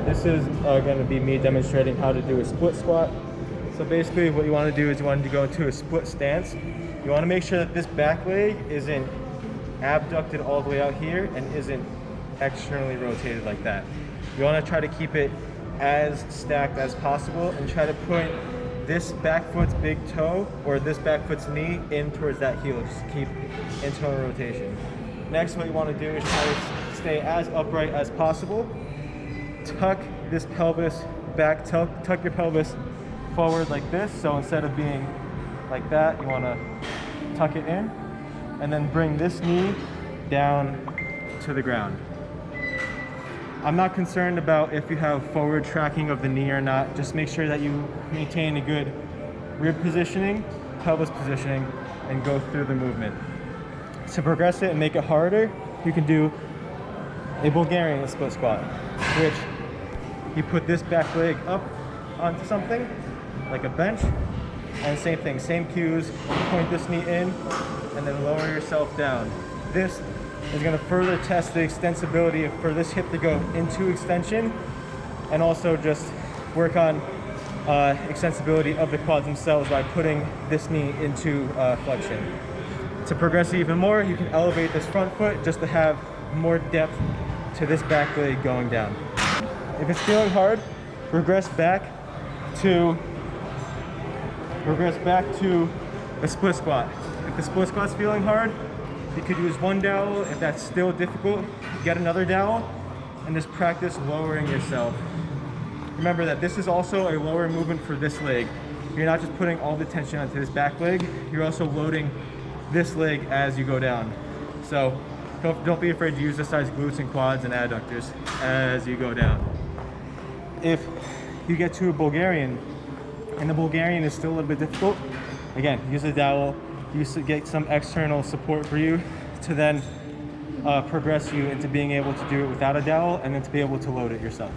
This is going to be me demonstrating how to do a split squat. So basically what you want to do is you want to go into a split stance. You want to make sure that this back leg isn't abducted all the way out here and isn't externally rotated like that. You want to try to keep it as stacked as possible and try to point this back foot's big toe or this back foot's knee in towards that heel. Just keep internal rotation. Next, what you want to do is try to stay as upright as possible. Tuck this pelvis back, tuck your pelvis forward like this. So instead of being like that, you want to tuck it in and then bring this knee down to the ground. I'm not concerned about if you have forward tracking of the knee or not. Just make sure that you maintain a good rib positioning, pelvis positioning, and go through the movement. To progress it and make it harder, you can do a Bulgarian split squat, which you put this back leg up onto something, like a bench, and same thing, same cues, point this knee in, and then lower yourself down. This is going to further test the extensibility for this hip to go into extension, and also just work on extensibility of the quads themselves by putting this knee into flexion. To progress even more, you can elevate this front foot just to have more depth to this back leg going down. If it's feeling hard, regress back to a split squat. If the split squat's feeling hard, you could use one dowel. If that's still difficult, get another dowel and just practice lowering yourself. Remember that this is also a lower movement for this leg. You're not just putting all the tension onto this back leg, you're also loading this leg as you go down. So don't be afraid to use this size glutes and quads and adductors as you go down. If you get to a Bulgarian and the Bulgarian is still a little bit difficult, again, use a dowel, use to get some external support for you to then progress you into being able to do it without a dowel and then to be able to load it yourself.